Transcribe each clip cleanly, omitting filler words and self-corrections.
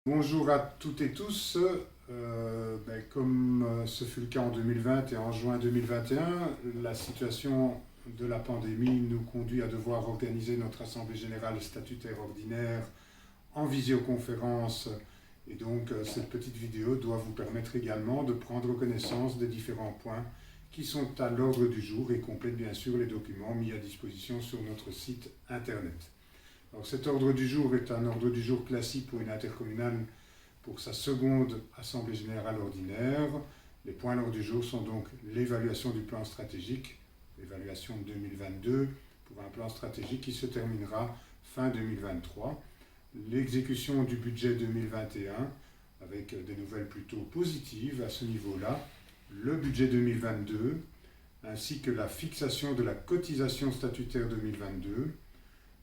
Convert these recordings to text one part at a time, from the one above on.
Bonjour à toutes et tous. Comme ce fut le cas en 2020 et en juin 2021, la situation de la pandémie nous conduit à devoir organiser notre Assemblée générale statutaire ordinaire en visioconférence. Et donc cette petite vidéo doit vous permettre également de prendre connaissance des différents points qui sont à l'ordre du jour et complètent bien sûr les documents mis à disposition sur notre site internet. Alors cet ordre du jour est un ordre du jour classique pour une intercommunale pour sa seconde Assemblée générale ordinaire. Les points à l'ordre du jour sont donc l'évaluation du plan stratégique, l'évaluation de 2022 pour un plan stratégique qui se terminera fin 2023, l'exécution du budget 2021 avec des nouvelles plutôt positives à ce niveau-là, le budget 2022 ainsi que la fixation de la cotisation statutaire 2022.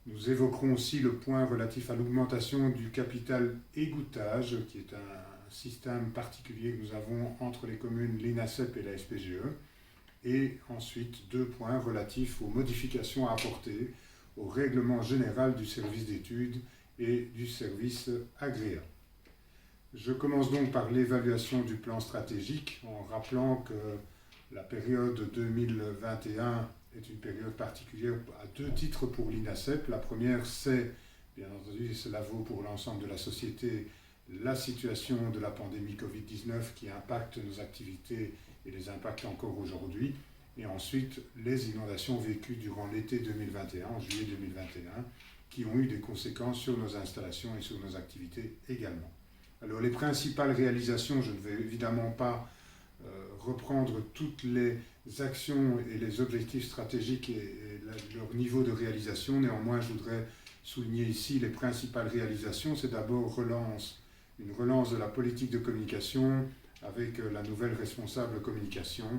Nous évoquerons aussi le point relatif à l'augmentation du capital égouttage, qui est un système particulier que nous avons entre les communes, l'INASEP et la SPGE. Et ensuite, deux points relatifs aux modifications à apporter au règlement général du service d'études et du service agréa. Je commence donc par l'évaluation du plan stratégique en rappelant que la période 2021 est une période particulière à deux titres pour l'INASEP. La première, c'est, bien entendu, et cela vaut pour l'ensemble de la société, la situation de la pandémie Covid-19 qui impacte nos activités et les impacte encore aujourd'hui. Et ensuite, les inondations vécues durant l'été 2021, en juillet 2021, qui ont eu des conséquences sur nos installations et sur nos activités également. Alors, les principales réalisations, je ne vais évidemment pas reprendre toutes les actions et les objectifs stratégiques et leur niveau de réalisation. Néanmoins, je voudrais souligner ici les principales réalisations. C'est d'abord une relance de la politique de communication avec la nouvelle responsable communication.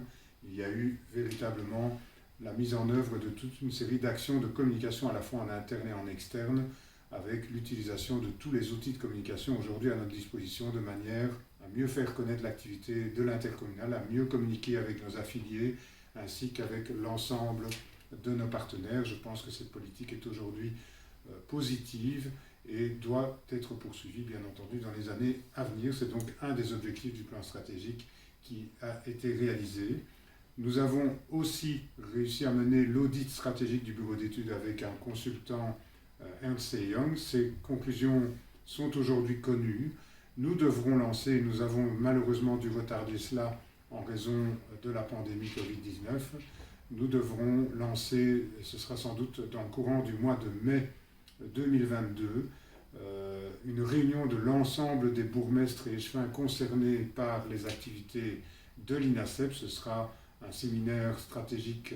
Il y a eu véritablement la mise en œuvre de toute une série d'actions de communication à la fois en interne et en externe, avec l'utilisation de tous les outils de communication aujourd'hui à notre disposition de manière à mieux faire connaître l'activité de l'intercommunal, à mieux communiquer avec nos affiliés ainsi qu'avec l'ensemble de nos partenaires. Je pense que cette politique est aujourd'hui positive et doit être poursuivie bien entendu dans les années à venir. C'est donc un des objectifs du plan stratégique qui a été réalisé. Nous avons aussi réussi à mener l'audit stratégique du bureau d'études avec un consultant Ernst & Young. Ces conclusions sont aujourd'hui connues. Nous devrons lancer, nous avons malheureusement dû retarder cela en raison de la pandémie Covid-19, nous devrons lancer, ce sera sans doute dans le courant du mois de mai 2022, une réunion de l'ensemble des bourgmestres et échevins concernés par les activités de l'INASEP. Ce sera un séminaire stratégique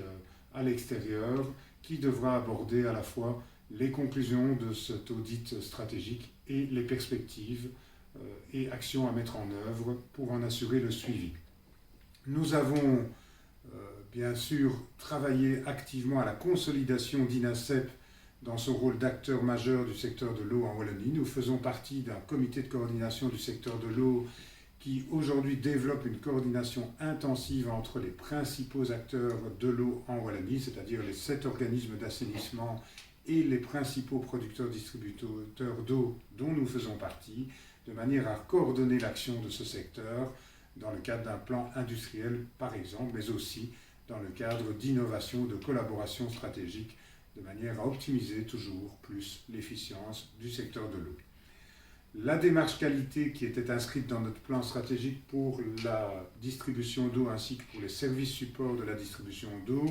à l'extérieur qui devra aborder à la fois les conclusions de cet audit stratégique et les perspectives et actions à mettre en œuvre pour en assurer le suivi. Nous avons bien sûr travaillé activement à la consolidation d'INASEP dans son rôle d'acteur majeur du secteur de l'eau en Wallonie. Nous faisons partie d'un comité de coordination du secteur de l'eau qui aujourd'hui développe une coordination intensive entre les principaux acteurs de l'eau en Wallonie, c'est-à-dire les 7 organismes d'assainissement et les principaux producteurs-distributeurs d'eau dont nous faisons partie, de manière à coordonner l'action de ce secteur dans le cadre d'un plan industriel par exemple, mais aussi dans le cadre d'innovation, de collaboration stratégique, de manière à optimiser toujours plus l'efficience du secteur de l'eau. La démarche qualité qui était inscrite dans notre plan stratégique pour la distribution d'eau ainsi que pour les services supports de la distribution d'eau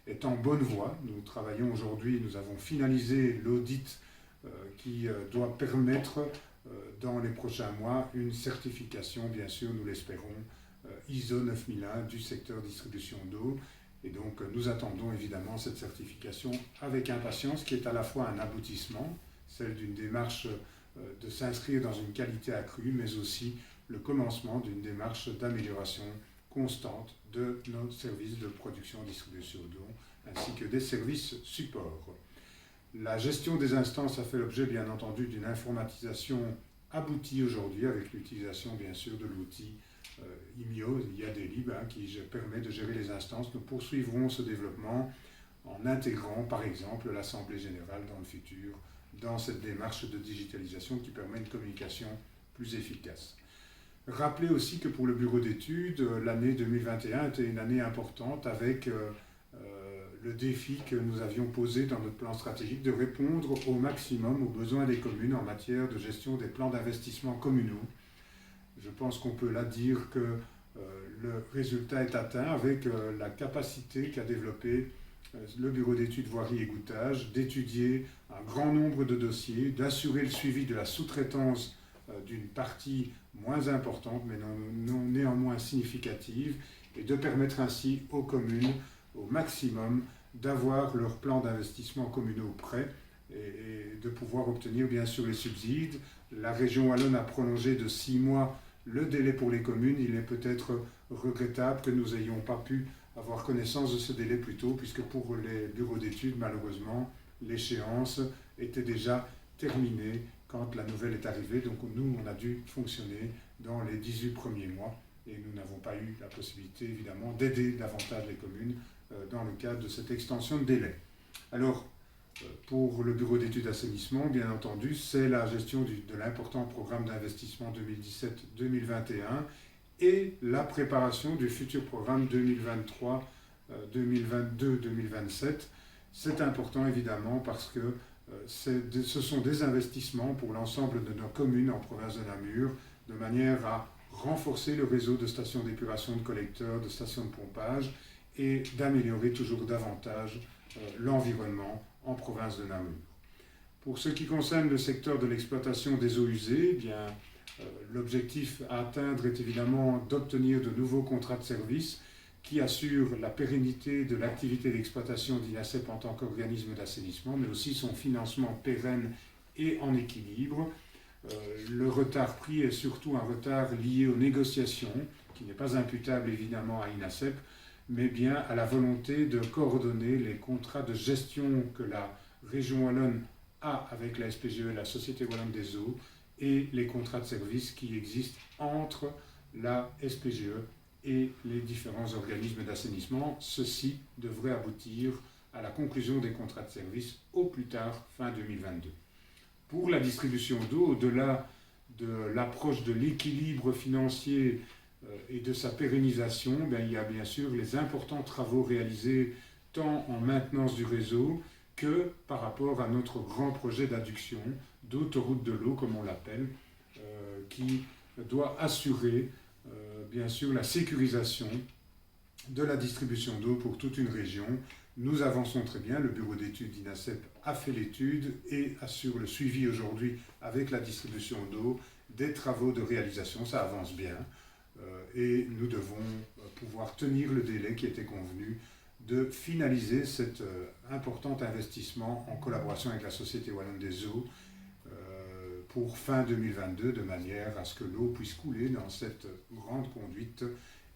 est en bonne voie. Nous travaillons aujourd'hui, nous avons finalisé l'audit qui doit permettre dans les prochains mois une certification, bien sûr, nous l'espérons, ISO 9001 du secteur distribution d'eau. Et donc nous attendons évidemment cette certification avec impatience, qui est à la fois un aboutissement, celle d'une démarche de s'inscrire dans une qualité accrue, mais aussi le commencement d'une démarche d'amélioration constante de nos services de production et distribution d'eau, ainsi que des services supports. La gestion des instances a fait l'objet, bien entendu, d'une informatisation aboutie aujourd'hui, avec l'utilisation, bien sûr, de l'outil IMIO, IADLib, qui permet de gérer les instances. Nous poursuivrons ce développement en intégrant, par exemple, l'Assemblée générale dans le futur, dans cette démarche de digitalisation qui permet une communication plus efficace. Rappelez aussi que pour le bureau d'études, l'année 2021 était une année importante avec le défi que nous avions posé dans notre plan stratégique de répondre au maximum aux besoins des communes en matière de gestion des plans d'investissement communaux. Je pense qu'on peut là dire que le résultat est atteint avec la capacité qu'a développé le bureau d'études voirie et gouttage d'étudier un grand nombre de dossiers, d'assurer le suivi de la sous-traitance d'une partie moins importante mais non néanmoins significative et de permettre ainsi aux communes au maximum d'avoir leur plan d'investissement communaux prêt et de pouvoir obtenir bien sûr les subsides. La région wallonne a prolongé de 6 mois le délai pour les communes. Il est peut-être regrettable que nous n'ayons pas pu avoir connaissance de ce délai plus tôt, puisque pour les bureaux d'études, malheureusement, l'échéance était déjà terminée quand la nouvelle est arrivée. Donc nous, on a dû fonctionner dans les 18 premiers mois et nous n'avons pas eu la possibilité, évidemment, d'aider davantage les communes dans le cadre de cette extension de délai. Alors, pour le bureau d'études assainissement, bien entendu, c'est la gestion de l'important programme d'investissement 2017-2021 et la préparation du futur programme 2023, 2022-2027. C'est important évidemment parce que ce sont des investissements pour l'ensemble de nos communes en province de Namur, de manière à renforcer le réseau de stations d'épuration de collecteurs, de stations de pompage et d'améliorer toujours davantage l'environnement en province de Namur. Pour ce qui concerne le secteur de l'exploitation des eaux usées, l'objectif à atteindre est évidemment d'obtenir de nouveaux contrats de service qui assurent la pérennité de l'activité d'exploitation d'INASEP en tant qu'organisme d'assainissement, mais aussi son financement pérenne et en équilibre. Le retard pris est surtout un retard lié aux négociations, qui n'est pas imputable évidemment à INASEP, mais bien à la volonté de coordonner les contrats de gestion que la région wallonne a avec la SPGE, la Société wallonne des eaux, et les contrats de service qui existent entre la SPGE et les différents organismes d'assainissement. Ceci devrait aboutir à la conclusion des contrats de service au plus tard fin 2022. Pour la distribution d'eau, au-delà de l'approche de l'équilibre financier et de sa pérennisation, il y a bien sûr les importants travaux réalisés tant en maintenance du réseau que par rapport à notre grand projet d'adduction d'autoroute de l'eau, comme on l'appelle, qui doit assurer bien sûr la sécurisation de la distribution d'eau pour toute une région. Nous avançons très bien, le bureau d'études d'INASEP a fait l'étude et assure le suivi aujourd'hui avec la distribution d'eau des travaux de réalisation, ça avance bien. Et nous devons pouvoir tenir le délai qui était convenu de finaliser cet important investissement en collaboration avec la Société wallonne des eaux pour fin 2022, de manière à ce que l'eau puisse couler dans cette grande conduite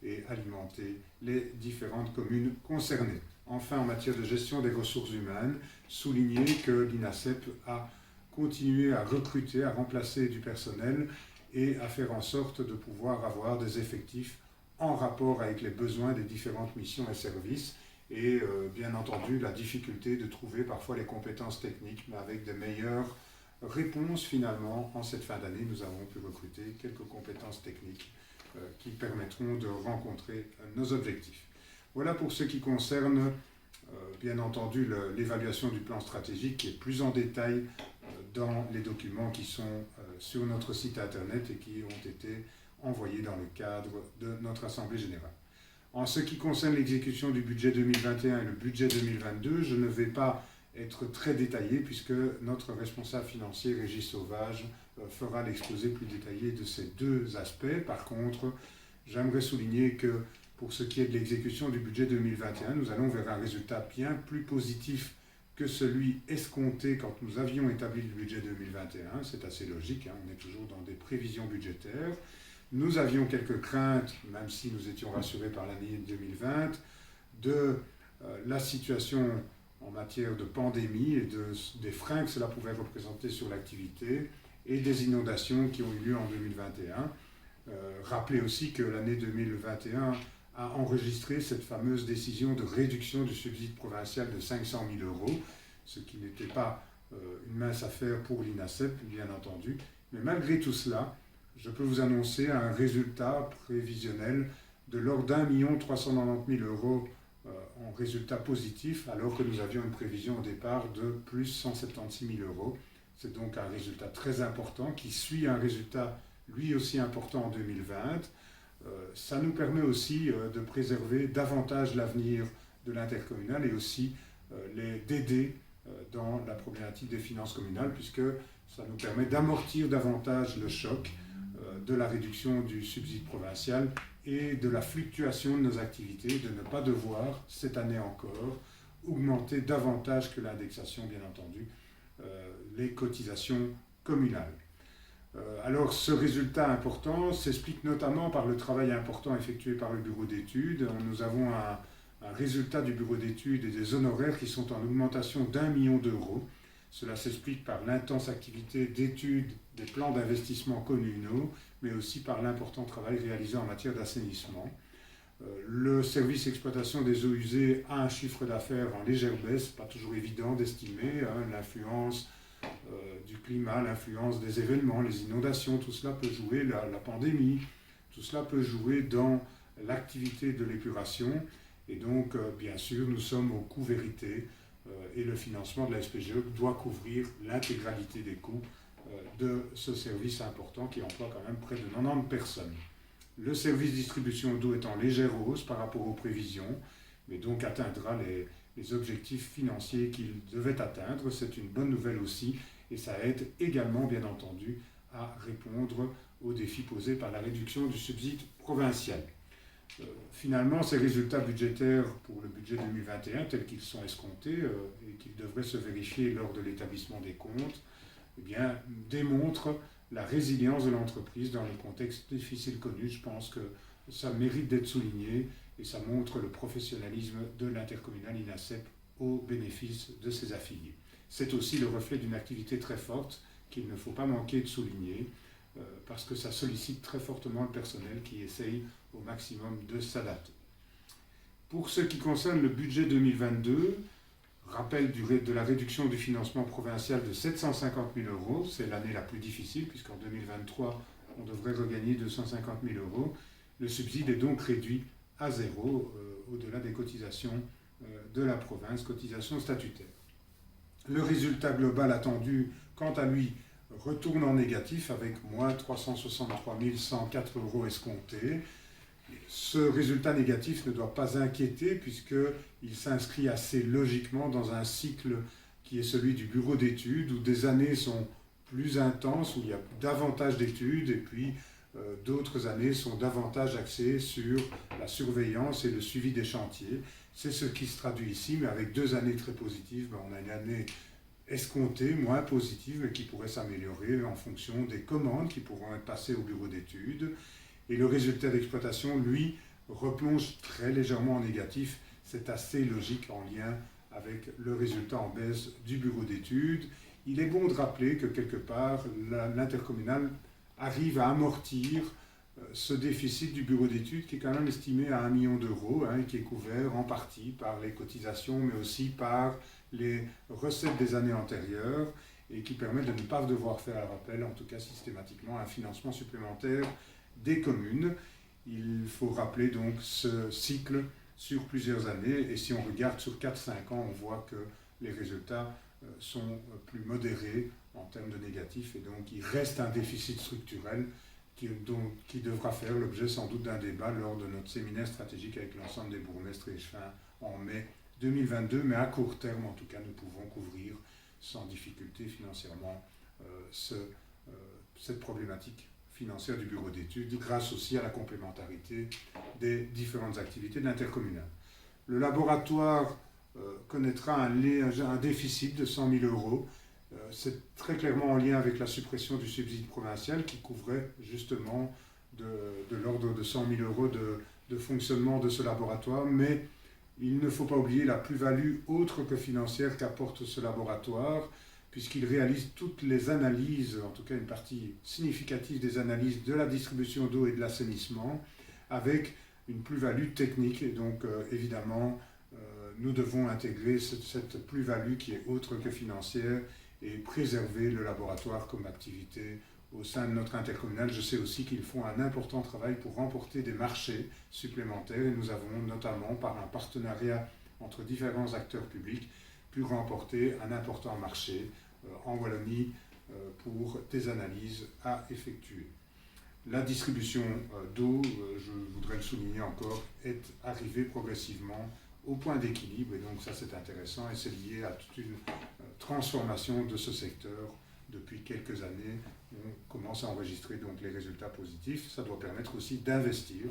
et alimenter les différentes communes concernées. Enfin, en matière de gestion des ressources humaines, souligner que l'INASEP a continué à recruter, à remplacer du personnel et à faire en sorte de pouvoir avoir des effectifs en rapport avec les besoins des différentes missions et services. Et bien entendu, la difficulté de trouver parfois les compétences techniques, mais avec de meilleures réponses finalement. En cette fin d'année, nous avons pu recruter quelques compétences techniques qui permettront de rencontrer nos objectifs. Voilà pour ce qui concerne bien entendu l'évaluation du plan stratégique qui est plus en détail dans les documents qui sont sur notre site internet et qui ont été envoyés dans le cadre de notre Assemblée générale. En ce qui concerne l'exécution du budget 2021 et le budget 2022, je ne vais pas être très détaillé puisque notre responsable financier, Régis Sauvage, fera l'exposé plus détaillé de ces deux aspects. Par contre, j'aimerais souligner que pour ce qui est de l'exécution du budget 2021, nous allons vers un résultat bien plus positif que celui escompté quand nous avions établi le budget 2021. C'est assez logique, on est toujours dans des prévisions budgétaires. Nous avions quelques craintes, même si nous étions rassurés par l'année 2020, de la situation en matière de pandémie et des freins que cela pouvait représenter sur l'activité et des inondations qui ont eu lieu en 2021. Rappelez aussi que l'année 2021 a enregistré cette fameuse décision de réduction du subside provincial de 500 000 €, ce qui n'était pas une mince affaire pour l'INASEP, bien entendu. Mais malgré tout cela, je peux vous annoncer un résultat prévisionnel de l'ordre d'1 390 000 euros en résultat positif, alors que nous avions une prévision au départ de plus 176 000 euros. C'est donc un résultat très important qui suit un résultat lui aussi important en 2020. Ça nous permet aussi de préserver davantage l'avenir de l'intercommunal et aussi d'aider dans la problématique des finances communales, puisque ça nous permet d'amortir davantage le choc de la réduction du subside provincial et de la fluctuation de nos activités, de ne pas devoir, cette année encore, augmenter davantage que l'indexation, bien entendu, les cotisations communales. Alors ce résultat important s'explique notamment par le travail important effectué par le bureau d'études. Nous avons un résultat du bureau d'études et des honoraires qui sont en augmentation d'1 million d'euros. Cela s'explique par l'intense activité d'études des plans d'investissement communaux, mais aussi par l'important travail réalisé en matière d'assainissement. Le service exploitation des eaux usées a un chiffre d'affaires en légère baisse, pas toujours évident d'estimer, l'influence du climat, l'influence des événements, les inondations, tout cela peut jouer, la pandémie, tout cela peut jouer dans l'activité de l'épuration. Et donc, bien sûr, nous sommes au coût vérité et le financement de la SPGE doit couvrir l'intégralité des coûts de ce service important qui emploie quand même près de 90 personnes. Le service distribution d'eau est en légère hausse par rapport aux prévisions, mais donc atteindra les objectifs financiers qu'il devait atteindre. C'est une bonne nouvelle aussi, et ça aide également, bien entendu, à répondre aux défis posés par la réduction du subside provincial. Finalement, ces résultats budgétaires pour le budget 2021, tels qu'ils sont escomptés et qu'ils devraient se vérifier lors de l'établissement des comptes, eh bien, démontrent la résilience de l'entreprise dans le contexte difficile connu. Je pense que ça mérite d'être souligné et ça montre le professionnalisme de l'intercommunal INACEP au bénéfice de ses affiliés. C'est aussi le reflet d'une activité très forte qu'il ne faut pas manquer de souligner parce que ça sollicite très fortement le personnel qui essaye au maximum de s'adapter. Pour ce qui concerne le budget 2022, rappel de la réduction du financement provincial de 750 000 euros, c'est l'année la plus difficile puisqu'en 2023 on devrait regagner 250 000 euros. Le subside est donc réduit à zéro au-delà des cotisations de la province, cotisations statutaires. Le résultat global attendu, quant à lui, retourne en négatif avec moins 363 104 euros escomptés. Ce résultat négatif ne doit pas inquiéter puisqu'il s'inscrit assez logiquement dans un cycle qui est celui du bureau d'études où des années sont plus intenses, où il y a davantage d'études et puis d'autres années sont davantage axées sur la surveillance et le suivi des chantiers. C'est ce qui se traduit ici, mais avec 2 années très positives, on a une année escomptée, moins positive, mais qui pourrait s'améliorer en fonction des commandes qui pourront être passées au bureau d'études. Et le résultat d'exploitation, lui, replonge très légèrement en négatif. C'est assez logique en lien avec le résultat en baisse du bureau d'études. Il est bon de rappeler que quelque part, l'intercommunal arrive à amortir ce déficit du bureau d'études qui est quand même estimé à 1 million d'euros, et qui est couvert en partie par les cotisations, mais aussi par les recettes des années antérieures, et qui permet de ne pas devoir faire appel, en tout cas systématiquement, à un financement supplémentaire des communes. Il faut rappeler donc ce cycle sur plusieurs années, et si on regarde sur 4-5 ans, on voit que les résultats sont plus modérés en termes de négatifs, et donc il reste un déficit structurel qui devra faire l'objet sans doute d'un débat lors de notre séminaire stratégique avec l'ensemble des bourgmestres et échevins en mai 2022, mais à court terme en tout cas nous pouvons couvrir sans difficulté financièrement cette problématique financière du bureau d'études grâce aussi à la complémentarité des différentes activités de l'intercommunal. Le laboratoire connaîtra un déficit de 100 000 euros. C'est très clairement en lien avec la suppression du subside provincial qui couvrait justement de l'ordre de 100 000 euros de fonctionnement de ce laboratoire, mais il ne faut pas oublier la plus-value autre que financière qu'apporte ce laboratoire, puisqu'il réalise toutes les analyses, en tout cas une partie significative des analyses de la distribution d'eau et de l'assainissement, avec une plus-value technique. Et donc évidemment, nous devons intégrer cette plus-value qui est autre que financière et préserver le laboratoire comme activité au sein de notre intercommunale, je sais aussi qu'ils font un important travail pour remporter des marchés supplémentaires et nous avons notamment, par un partenariat entre différents acteurs publics, pu remporter un important marché en Wallonie pour des analyses à effectuer. La distribution d'eau, je voudrais le souligner encore, est arrivée progressivement au point d'équilibre et donc ça c'est intéressant et c'est lié à toute une transformation de ce secteur. Depuis quelques années, on commence à enregistrer donc les résultats positifs. Ça doit permettre aussi d'investir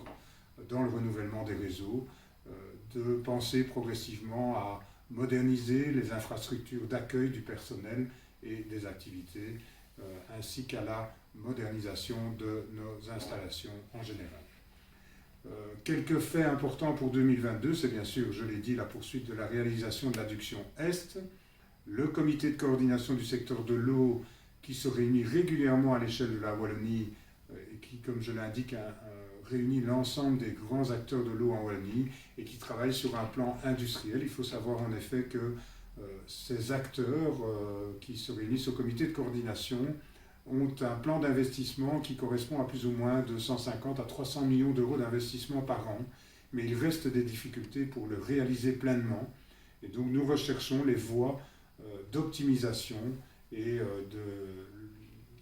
dans le renouvellement des réseaux, de penser progressivement à moderniser les infrastructures d'accueil du personnel et des activités, ainsi qu'à la modernisation de nos installations en général. Quelques faits importants pour 2022, c'est bien sûr, je l'ai dit, la poursuite de la réalisation de l'adduction Est, le comité de coordination du secteur de l'eau qui se réunit régulièrement à l'échelle de la Wallonie et qui, comme je l'indique, réunit l'ensemble des grands acteurs de l'eau en Wallonie et qui travaille sur un plan industriel. Il faut savoir en effet que ces acteurs qui se réunissent au comité de coordination ont un plan d'investissement qui correspond à plus ou moins de 150 à 300 millions d'euros d'investissement par an, mais il reste des difficultés pour le réaliser pleinement. Et donc nous recherchons les voies d'optimisation et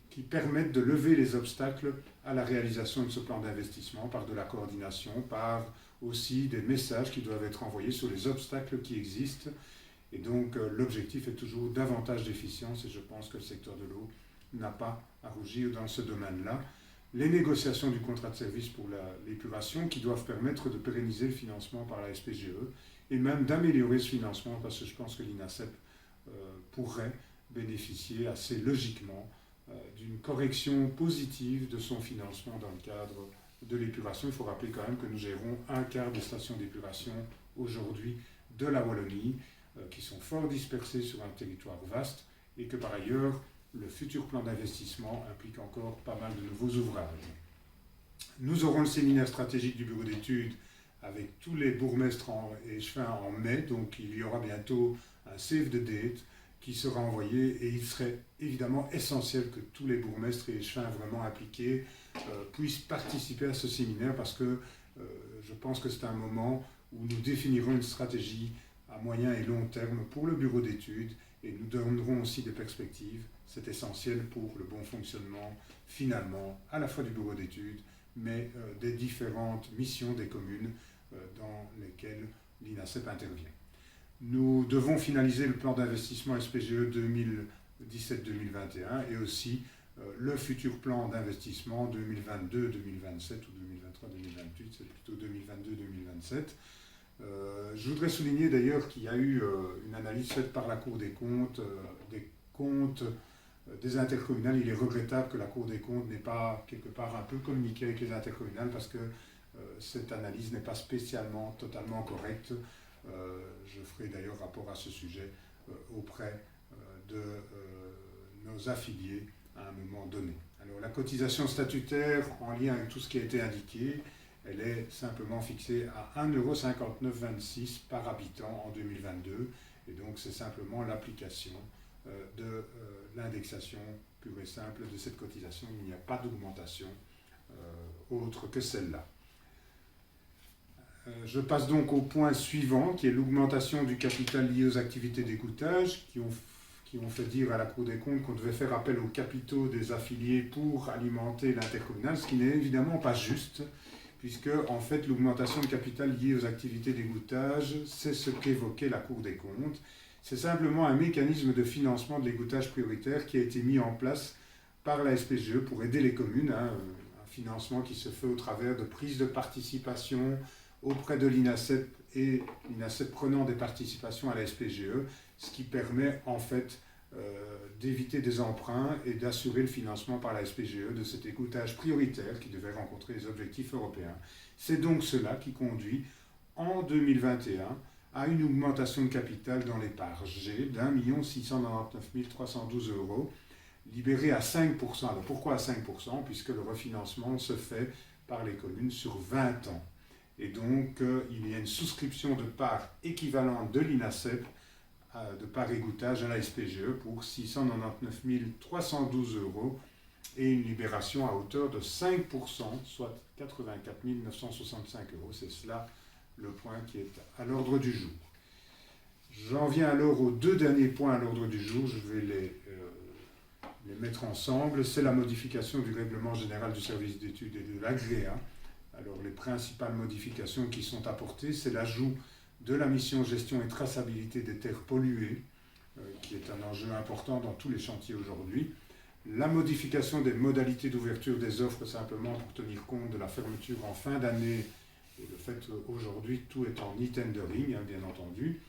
qui permettent de lever les obstacles à la réalisation de ce plan d'investissement par de la coordination, par aussi des messages qui doivent être envoyés sur les obstacles qui existent. Et donc l'objectif est toujours davantage d'efficience et je pense que le secteur de l'eau n'a pas à rougir dans ce domaine-là. Les négociations du contrat de service pour l'épuration qui doivent permettre de pérenniser le financement par la SPGE et même d'améliorer ce financement parce que je pense que l'INASEP pourrait bénéficier assez logiquement d'une correction positive de son financement dans le cadre de l'épuration. Il faut rappeler quand même que nous gérons un quart des stations d'épuration aujourd'hui de la Wallonie qui sont fort dispersées sur un territoire vaste et que par ailleurs le futur plan d'investissement implique encore pas mal de nouveaux ouvrages. Nous aurons le séminaire stratégique du bureau d'études avec tous les bourgmestres et échevins en mai, donc il y aura bientôt un save the date qui sera envoyé et il serait évidemment essentiel que tous les bourgmestres et échevins vraiment impliqués puissent participer à ce séminaire parce que je pense que c'est un moment où nous définirons une stratégie à moyen et long terme pour le bureau d'études et nous donnerons aussi des perspectives. C'est essentiel pour le bon fonctionnement finalement à la fois du bureau d'études mais des différentes missions des communes dans lesquelles l'INASEP intervient. Nous devons finaliser le plan d'investissement SPGE 2017-2021 et aussi le futur plan d'investissement 2022-2027 ou 2023-2028, c'est plutôt 2022-2027. Je voudrais souligner d'ailleurs qu'il y a eu une analyse faite par la Cour des comptes des intercommunales. Il est regrettable que la Cour des comptes n'ait pas quelque part un peu communiqué avec les intercommunales parce que cette analyse n'est pas spécialement totalement correcte. Je ferai d'ailleurs rapport à ce sujet auprès de nos affiliés à un moment donné. Alors la cotisation statutaire en lien avec tout ce qui a été indiqué, elle est simplement fixée à 1,5926 € par habitant en 2022 et donc c'est simplement l'application de l'indexation pure et simple de cette cotisation. Il n'y a pas d'augmentation autre que celle-là. Je passe donc au point suivant, qui est l'augmentation du capital lié aux activités d'égouttage, qui ont fait dire à la Cour des comptes qu'on devait faire appel aux capitaux des affiliés pour alimenter l'intercommunal, ce qui n'est évidemment pas juste, puisque en fait l'augmentation de capital lié aux activités d'égouttage, c'est ce qu'évoquait la Cour des comptes. C'est simplement un mécanisme de financement de l'égouttage prioritaire qui a été mis en place par la SPGE pour aider les communes, un financement qui se fait au travers de prises de participation auprès de l'INASEP et l'INASEP prenant des participations à la SPGE, ce qui permet en fait d'éviter des emprunts et d'assurer le financement par la SPGE de cet égouttage prioritaire qui devait rencontrer les objectifs européens. C'est donc cela qui conduit en 2021 à une augmentation de capital dans les parts G d'1 699 312 €, libérés à 5%. Alors pourquoi à 5%? Puisque le refinancement se fait par les communes sur 20 ans. Et donc, il y a une souscription de parts équivalente de l'INASEP, de parts égouttage à la SPGE pour 699 312 € et une libération à hauteur de 5%, soit 84 965 €. C'est cela le point qui est à l'ordre du jour. J'en viens alors aux deux derniers points à l'ordre du jour. Je vais les mettre ensemble. C'est la modification du règlement général du service d'études et de l'agréat. Alors les principales modifications qui sont apportées, c'est l'ajout de la mission gestion et traçabilité des terres polluées, qui est un enjeu important dans tous les chantiers aujourd'hui. La modification des modalités d'ouverture des offres simplement pour tenir compte de la fermeture en fin d'année et le fait qu'aujourd'hui tout est en e-tendering, bien entendu.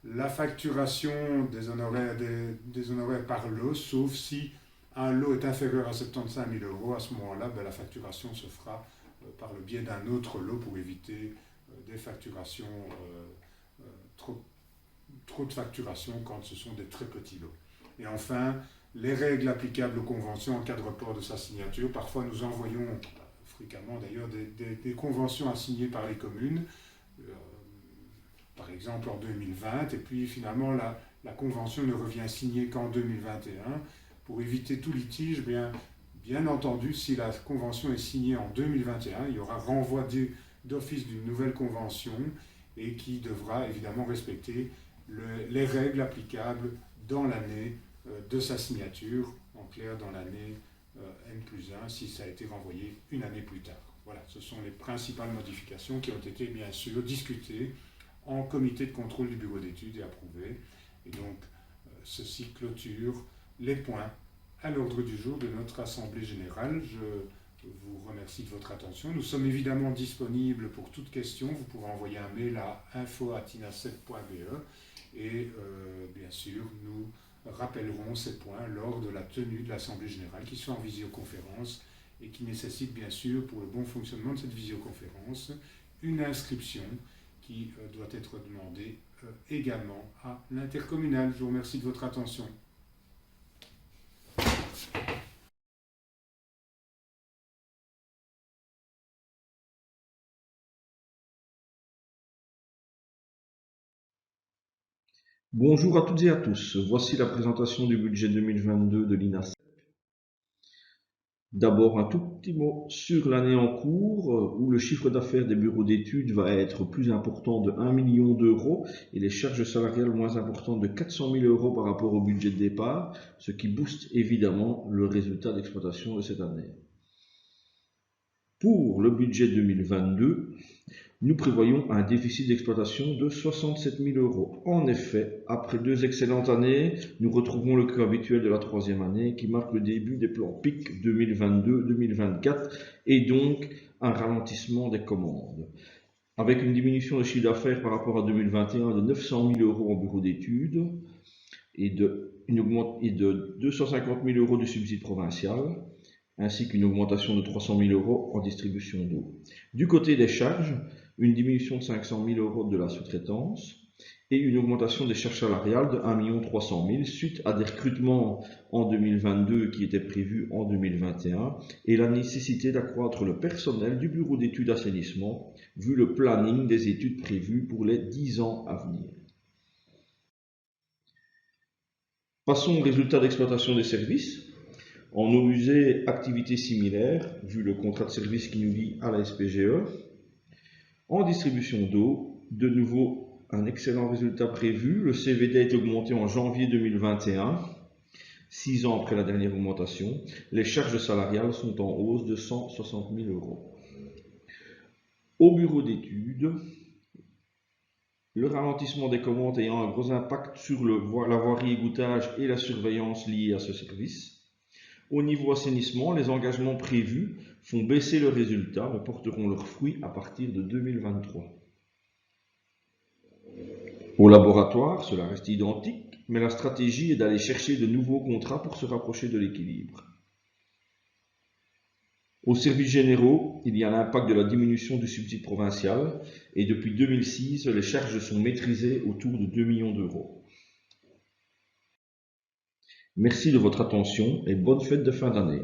La facturation des honoraires par lot, sauf si un lot est inférieur à 75 000 €, à ce moment-là, la facturation se fera par le biais d'un autre lot pour éviter des facturations, trop de facturation quand ce sont des très petits lots. Et enfin, les règles applicables aux conventions en cas de report de sa signature. Parfois, nous envoyons, fréquemment d'ailleurs, des conventions à signer par les communes, par exemple en 2020, et puis finalement la convention ne revient signée qu'en 2021. Pour éviter tout litige, bien entendu, si la convention est signée en 2021, il y aura renvoi d'office d'une nouvelle convention et qui devra évidemment respecter les règles applicables dans l'année de sa signature, en clair dans l'année N+1, si ça a été renvoyé une année plus tard. Voilà, ce sont les principales modifications qui ont été bien sûr discutées en comité de contrôle du bureau d'études et approuvées. Et donc, ceci clôture les points à l'ordre du jour de notre Assemblée générale. Je vous remercie de votre attention. Nous sommes évidemment disponibles pour toute question. Vous pouvez envoyer un mail à info@inasep.be et bien sûr, nous rappellerons ces points lors de la tenue de l'Assemblée générale qui sont en visioconférence et qui nécessite bien sûr, pour le bon fonctionnement de cette visioconférence, une inscription qui doit être demandée également à l'intercommunal. Je vous remercie de votre attention. Bonjour à toutes et à tous. Voici la présentation du budget 2022 de l'INASEP. D'abord, un tout petit mot sur l'année en cours, où le chiffre d'affaires des bureaux d'études va être plus important de 1 million d'euros et les charges salariales moins importantes de 400 000 € par rapport au budget de départ, ce qui booste évidemment le résultat d'exploitation de cette année. Pour le budget 2022, nous prévoyons un déficit d'exploitation de 67 000 €. En effet, après 2 excellentes années, nous retrouvons le creux habituel de la troisième année qui marque le début des plans PIC 2022-2024 et donc un ralentissement des commandes. Avec une diminution de chiffre d'affaires par rapport à 2021 de 900 000 € en bureau d'études et de 250 000 € du subside provincial, ainsi qu'une augmentation de 300 000 € en distribution d'eau. Du côté des charges, une diminution de 500 000 € de la sous-traitance et une augmentation des charges salariales de 1 300 000 suite à des recrutements en 2022 qui étaient prévus en 2021 et la nécessité d'accroître le personnel du bureau d'études assainissement vu le planning des études prévues pour les 10 ans à venir. Passons au résultat d'exploitation des services. En eau usée, activité similaire, vu le contrat de service qui nous lie à la SPGE. En distribution d'eau, de nouveau un excellent résultat prévu. Le CVD est augmenté en janvier 2021, 6 ans après la dernière augmentation. Les charges salariales sont en hausse de 160 000 €. Au bureau d'études, le ralentissement des commandes ayant un gros impact sur la voirie égouttage et la surveillance liée à ce service. Au niveau assainissement, les engagements prévus font baisser le résultat, mais porteront leurs fruits à partir de 2023. Au laboratoire, cela reste identique, mais la stratégie est d'aller chercher de nouveaux contrats pour se rapprocher de l'équilibre. Aux services généraux, il y a l'impact de la diminution du subside provincial, et depuis 2006, les charges sont maîtrisées autour de 2 millions d'euros. Merci de votre attention et bonne fête de fin d'année.